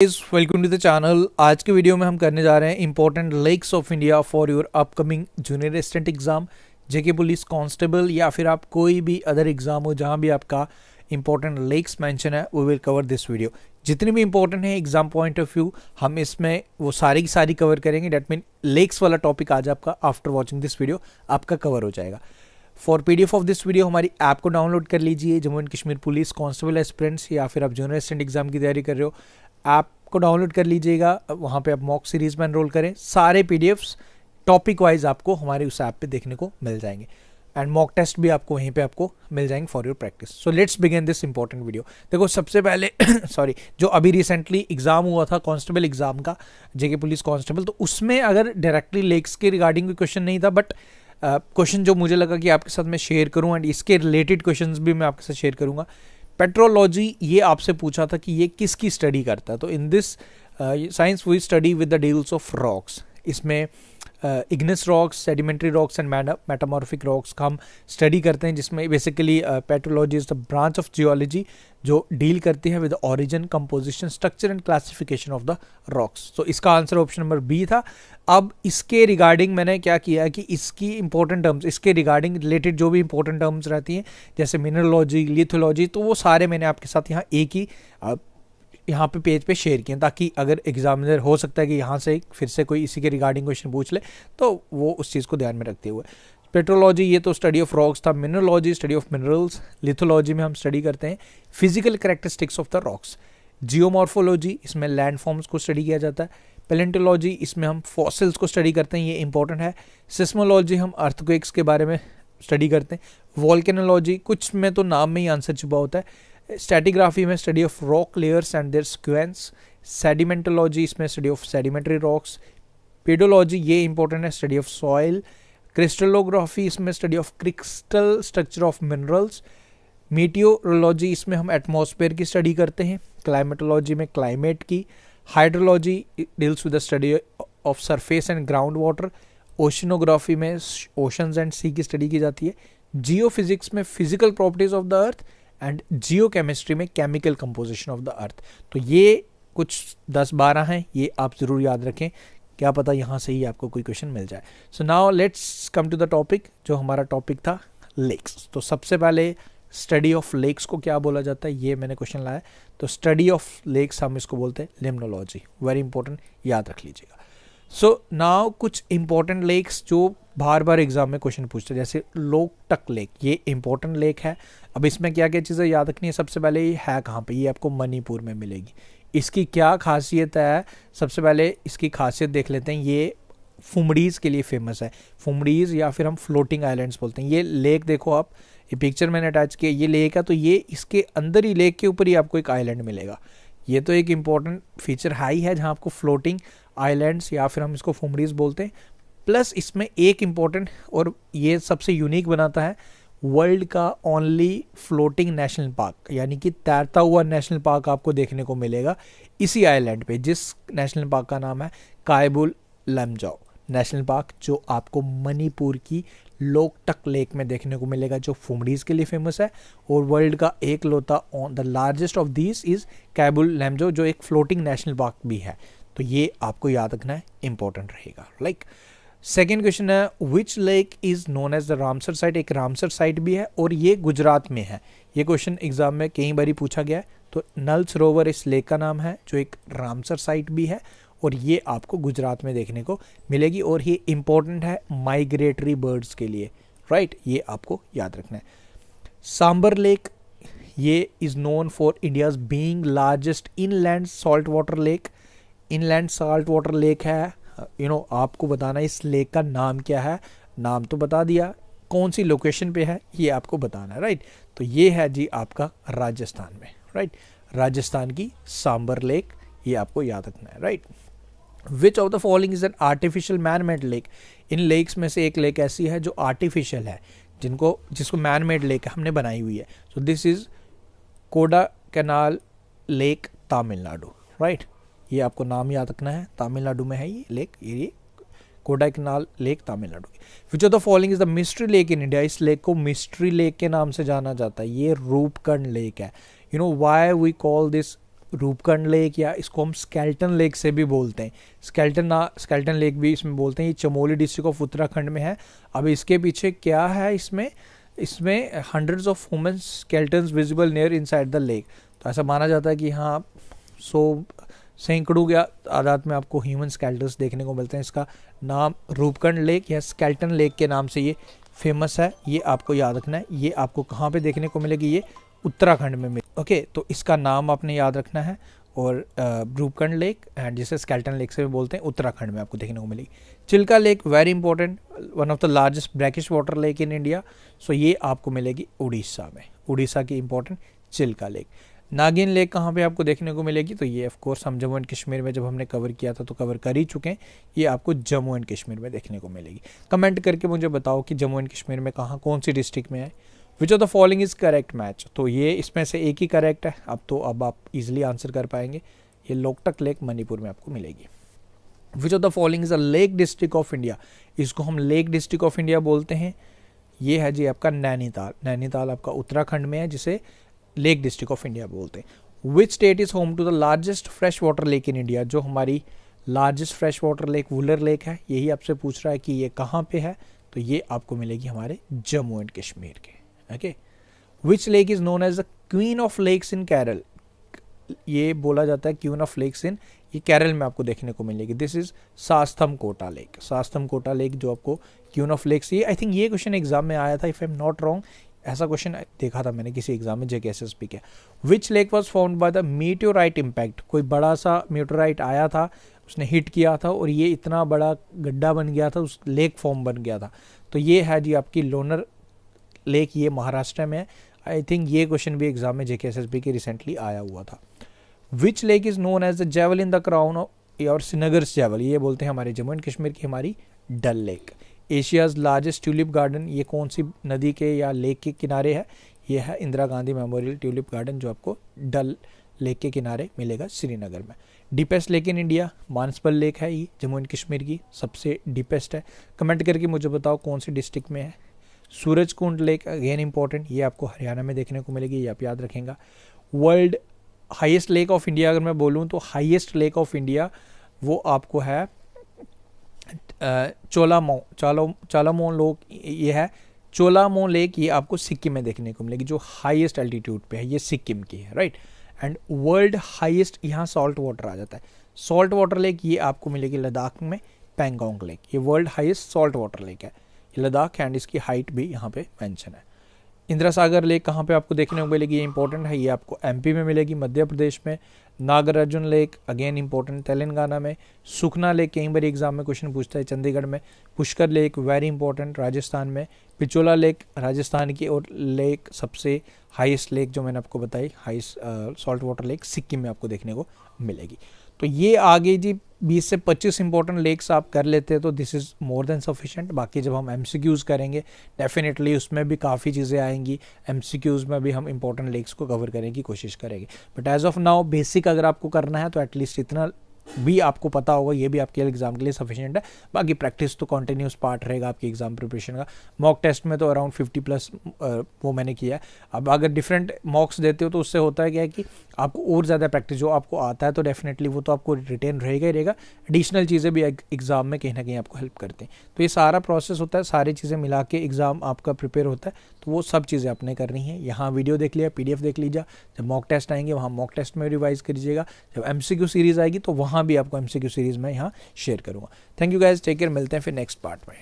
Welcome to the channel. आज के video में हम करने जा रहे हैं important lakes of India for your upcoming junior assistant exam, JK police constable या फिर आप कोई भी अदर एग्जाम हो जहां भी आपका इंपॉर्टेंट लेक्स मेंशन है, we will cover this video. जितने भी इंपॉर्टेंट है एग्जाम पॉइंट ऑफ व्यू हम इसमें वो सारी की सारी कवर करेंगे। डेट मीन लेक्स वाला टॉपिक आज आपका आफ्टर वॉचिंग दिस वीडियो आपका कवर हो जाएगा। For PDF of this video हमारी ऐप को डाउनलोड कर लीजिए। Jammu and Kashmir police constable aspirants या फिर आप जूनियर असिस्टेंट एग्जाम की तैयारी कर रहे हो, ऐप को डाउनलोड कर लीजिएगा। वहाँ पे आप मॉक सीरीज में एनरोल करें। सारे पीडीएफ्स टॉपिक वाइज आपको हमारे उस ऐप पे देखने को मिल जाएंगे एंड मॉक टेस्ट भी आपको वहीं पे आपको मिल जाएंगे for your practice. So let's begin this important video. देखो सबसे पहले सॉरी जो अभी रिसेंटली एग्जाम हुआ था कांस्टेबल एग्जाम का, जेके पुलिस कांस्टेबल, तो उसमें अगर डायरेक्टली लेक्स के रिगार्डिंग कोई क्वेश्चन नहीं था, बट क्वेश्चन जो मुझे लगा कि आपके साथ मैं शेयर करूं एंड इसके रिलेटेड क्वेश्चंस भी मैं आपके साथ शेयर करूंगा। पेट्रोलॉजी, ये आपसे पूछा था कि ये किसकी स्टडी करता है। तो in this science we study with the deals of rocks. इसमें igneous rocks, sedimentary rocks and metamorphic rocks का हम स्टडी करते हैं, जिसमें basically petrology is the branch of geology जो डील करती है with origin, composition, structure and classification of the rocks. तो इसका आंसर ऑप्शन नंबर बी था। अब इसके रिगार्डिंग मैंने क्या किया है कि इसकी इंपॉर्टेंट टर्म्स, इसके रिगार्डिंग रिलेटेड जो भी इंपॉर्टेंट टर्म्स रहती हैं जैसे मिनरलॉजी, लिथोलॉजी, तो वो सारे मैंने आपके साथ यहाँ एक ही यहाँ पे पेज पे शेयर किए, ताकि अगर एग्जामिनर हो सकता है कि यहाँ से फिर से कोई इसी के रिगार्डिंग क्वेश्चन पूछ ले तो वो उस चीज़ को ध्यान में रखते हुए। पेट्रोलॉजी ये तो स्टडी ऑफ रॉक्स था, mineralogy study of minerals, lithology में हम स्टडी करते हैं physical characteristics of the rocks, geomorphology इसमें लैंड फॉर्म्स को स्टडी किया जाता है, पैलेंटोलॉजी इसमें हम फॉसिल्स को स्टडी करते हैं, ये इंपॉर्टेंट है, सिस्मोलॉजी हम अर्थक्वेक्स के बारे में स्टडी करते हैं, वॉल्केनोलॉजी कुछ में तो नाम में ही आंसर छुपा होता है, स्टैटिग्राफी में study of rock layers and their sequence, sedimentology इसमें study of sedimentary rocks, pedology ये इंपॉर्टेंट है, स्टडी ऑफ सॉइल, क्रिस्टलोग्राफी इसमें study of crystal structure of minerals, meteorology इसमें हम एटमॉस्फेयर की स्टडी करते हैं, क्लाइमेटोलॉजी में क्लाइमेट की, hydrology deals with the study of surface and ground water, oceanography में ओशंस एंड सी की स्टडी की जाती है, जियोफिजिक्स में physical properties of the earth and geochemistry में chemical composition of the earth. तो ये कुछ 10-12 हैं, ये आप ज़रूर याद रखें, क्या पता यहाँ से ही आपको कोई क्वेश्चन मिल जाए। So now let's come to the topic, जो हमारा टॉपिक था लेक्स। तो सबसे पहले स्टडी ऑफ लेक्स को क्या बोला जाता है, ये मैंने क्वेश्चन लाया। तो स्टडी ऑफ लेक्स हम इसको बोलते हैं लिम्नोलॉजी, वेरी इंपॉर्टेंट, याद रख लीजिएगा। सो नाउ कुछ इंपॉर्टेंट लेक्स जो बार बार एग्जाम में क्वेश्चन पूछते हैं, जैसे लोकटक लेक, ये इंपॉर्टेंट लेक है। अब इसमें क्या क्या चीज़ें याद रखनी है, सबसे पहले ये है कहाँ पे, ये आपको मणिपुर में मिलेगी। इसकी क्या खासियत है, सबसे पहले इसकी खासियत देख लेते हैं। ये फुमड़ीज़ के लिए फेमस है, फुमड़ीज़ या फिर हम फ्लोटिंग आइलैंड्स बोलते हैं। ये लेक देखो आप, ये पिक्चर मैंने अटैच किया, ये लेक है, तो ये इसके अंदर ही लेक के ऊपर ही आपको एक आइलैंड मिलेगा। ये तो एक इंपॉर्टेंट फीचर हाई है जहाँ आपको फ्लोटिंग आइलैंड्स या फिर हम इसको फुमड़ीज़ बोलते हैं। प्लस इसमें एक इम्पॉर्टेंट और ये सबसे यूनिक बनाता है, वर्ल्ड का ओनली फ्लोटिंग नेशनल पार्क, यानी कि तैरता हुआ नेशनल पार्क आपको देखने को मिलेगा इसी आइलैंड पे, जिस नेशनल पार्क का नाम है कायबुल लमजाओ नेशनल पार्क, जो आपको मणिपुर की लोकटक लेक में देखने को मिलेगा, जो फुमड़ीज़ के लिए फेमस है। और वर्ल्ड का एक लौता the largest of these is Keibul Lamjao, जो एक फ्लोटिंग नेशनल पार्क भी है। तो ये आपको याद रखना है, इंपॉर्टेंट रहेगा। लाइक सेकेंड क्वेश्चन है, which lake is known as the Ramsar site, एक रामसर साइट भी है और ये गुजरात में है। ये क्वेश्चन एग्जाम में कई बार पूछा गया है। तो नल सरोवर इस लेक का नाम है, जो एक रामसर साइट भी है और ये आपको गुजरात में देखने को मिलेगी। और ये इंपॉर्टेंट है माइग्रेटरी बर्ड्स के लिए, राइट, ये आपको याद रखना है। सांबर लेक, ये is known for India's being largest inland salt water lake, inland salt water lake है। आपको बताना इस लेक का नाम क्या है, नाम तो बता दिया, कौन सी लोकेशन पे है ये आपको बताना है, राइट। तो ये है जी आपका राजस्थान में, राइट, राजस्थान की सांबर लेक, ये आपको याद रखना है, right. Which of the following is an artificial man made lake, इन लेक्स में से एक लेक ऐसी है जो आर्टिफिशियल है, जिसको मैन मेड लेक हमने बनाई हुई है। So this is Kodaikanal lake, Tamil Nadu, right, ये आपको नाम याद रखना है, तमिलनाडु में है ये लेक, ये कोडाकनाल लेक तमिलनाडु की। Which of the following is the mystery lake in India, इस लेक को मिस्ट्री लेक के नाम से जाना जाता है, ये रूपकर्ण लेक है। Why we call this Roopkund lake या इसको हम स्केल्टन लेक से भी बोलते हैं, स्केल्टन लेक भी इसमें बोलते हैं। ये चमोली डिस्ट्रिक्ट ऑफ उत्तराखंड में है। अब इसके पीछे क्या है, इसमें hundreds of human skeletons visible near inside the lake. तो ऐसा माना जाता है कि हाँ सैकड़ों के आदाद में आपको ह्यूमन स्केल्टन्स देखने को मिलते हैं। इसका नाम रूपकुंड लेक या स्केल्टन लेक के नाम से ये फेमस है। ये आपको याद रखना है। ये आपको कहाँ पे देखने को मिलेगी, ये उत्तराखंड में मिले। ओके, तो इसका नाम आपने याद रखना है। और रूपकुंड लेक एंड जिसे स्केल्टन लेक से भी बोलते हैं, उत्तराखंड में आपको देखने को मिलेगी। Chilka lake very important, one of the largest brackish water lake in India. So ये आपको मिलेगी उड़ीसा में, उड़ीसा की important Chilka lake. Nagin lake कहाँ पे आपको देखने को मिलेगी, तो ये ऑफ कोर्स हम जम्मू एंड कश्मीर में जब हमने कवर किया था तो कवर कर ही चुके हैं। ये आपको जम्मू एंड कश्मीर में देखने को मिलेगी। कमेंट करके मुझे बताओ कि जम्मू एंड कश्मीर में कहाँ, कौन सी डिस्ट्रिक्ट में है। विच of the following is correct match, तो ये इसमें से एक ही करेक्ट है। अब आप इजिली आंसर कर पाएंगे। ये लोकटक लेक मणिपुर में आपको मिलेगी। विच of the following is a lake district of India, इसको हम लेक डिस्ट्रिक्ट ऑफ इंडिया बोलते हैं। ये है जी आपका नैनीताल। नैनीताल आपका उत्तराखंड में है, जिसे लेक डिस्ट्रिक्ट ऑफ इंडिया बोलते हैं। Which state is home to the largest fresh water lake in India, जो हमारी largest fresh water lake Wular lake है, यही आपसे पूछ रहा है कि ये कहाँ पे है। तो ये आपको मिलेगी हमारे जम्मू एंड कश्मीर के। Okay, which lake is known as the queen of lakes in Kerala, ये बोला जाता है क्वीन ऑफ लेक्स इन, ये केरल में आपको देखने को मिलेगी। This is Sasthamkotta lake. Sasthamkotta lake जो आपको क्वीन ऑफ लेक्स, ये आई थिंक ये क्वेश्चन एग्जाम में आया था, if I am not wrong. ऐसा क्वेश्चन देखा था मैंने किसी एग्जाम में, JKSSB के। Which lake was found by the meteorite impact, कोई बड़ा सा मीटियोराइट आया था, उसने हिट किया था और ये इतना बड़ा गड्ढा बन गया था, उस लेक फॉर्म बन गया था। तो ये है जी आपकी लोनर लेक, ये महाराष्ट्र में है। आई थिंक ये क्वेश्चन भी एग्जाम में JKSSB के रिसेंटली आया हुआ था। Which lake is known as the jewel in the crown और श्रीनगर्स जेवल, ये बोलते हैं हमारे जम्मू एंड कश्मीर की हमारी Dal lake. Asia's largest tulip garden, ये कौन सी नदी के या लेक के किनारे है, ये है Indira Gandhi memorial tulip garden, जो आपको डल लेक के किनारे मिलेगा श्रीनगर में। Deepest lake in India Manasbal lake है, ये जम्मू एंड कश्मीर की सबसे डीपेस्ट है। कमेंट करके मुझे बताओ कौन सी डिस्ट्रिक्ट में है। सूरजकुंड लेक अगेन इंपॉर्टेंट, ये आपको हरियाणा में देखने को मिलेगी, ये आप याद रखेंगे। World highest lake of India अगर मैं बोलूँ तो हाईएस्ट लेक ऑफ इंडिया वो आपको है चोलामो लोक, ये है चोलामो लेक, ये आपको सिक्किम में देखने को मिलेगी, जो हाईएस्ट एल्टीट्यूड पे है, ये सिक्किम की है, राइट। एंड वर्ल्ड हाईएस्ट यहाँ सॉल्ट वाटर आ जाता है, सॉल्ट वाटर लेक, ये आपको मिलेगी लद्दाख में पैंगोंग लेक, ये world highest salt water lake है, ये लद्दाख, एंड इसकी हाइट भी यहाँ पे मेंशन है। इंदिरा सागर लेक कहाँ पे आपको देखने को मिलेगी, ये इंपॉर्टेंट है, ये आपको MP में मिलेगी, मध्य प्रदेश में। Nagarjun lake again important, Telangana में। सुखना लेक कई बार एग्जाम में क्वेश्चन पूछता है, चंडीगढ़ में। Pushkar lake very important, Rajasthan में। पिचोला लेक राजस्थान की, और लेक सबसे हाईएस्ट लेक जो मैंने आपको बताई, highest salt water lake Sikkim में आपको देखने को मिलेगी। तो ये आगे जी 20 से 25 इंपॉर्टेंट लेक्स आप कर लेते हैं तो this is more than sufficient. बाकी जब हम MCQs करेंगे डेफिनेटली उसमें भी काफ़ी चीज़ें आएंगी, MCQs में भी हम इंपॉर्टेंट लेक्स को कवर करने की कोशिश करेंगे। But as of now basic अगर आपको करना है तो एटलीस्ट इतना भी आपको पता होगा, ये भी आपके एग्जाम के लिए सफिशिएंट है। बाकी प्रैक्टिस तो कंटिन्यूस पार्ट रहेगा आपकी एग्जाम प्रिपरेशन का। मॉक टेस्ट में तो अराउंड 50+ वो मैंने किया है। अब अगर डिफरेंट मॉक्स देते हो तो उससे होता है क्या है कि आपको और ज़्यादा प्रैक्टिस, जो आपको आता है तो डेफिनेटली वो तो आपको रिटेन रहेगा ही रहेगा, एडिशनल चीज़ें भी एग्जाम में कहीं ना कहीं आपको हेल्प करते हैं। तो ये सारा प्रोसेस होता है, सारी चीज़ें मिला के एग्जाम आपका प्रिपेयर होता है, तो वो सब चीज़ें आपने करनी है। यहाँ वीडियो देख लिया, PDF देख लीजिए, जब मॉक टेस्ट आएंगे वहाँ मॉक टेस्ट में रिवाइज करिएगा, जब MCQ सीरीज़ आएगी तो वहाँ भी आपको MCQ सीरीज़ में यहाँ शेयर करूँगा। Thank you guys, take care, मिलते हैं फिर नेक्स्ट पार्ट में।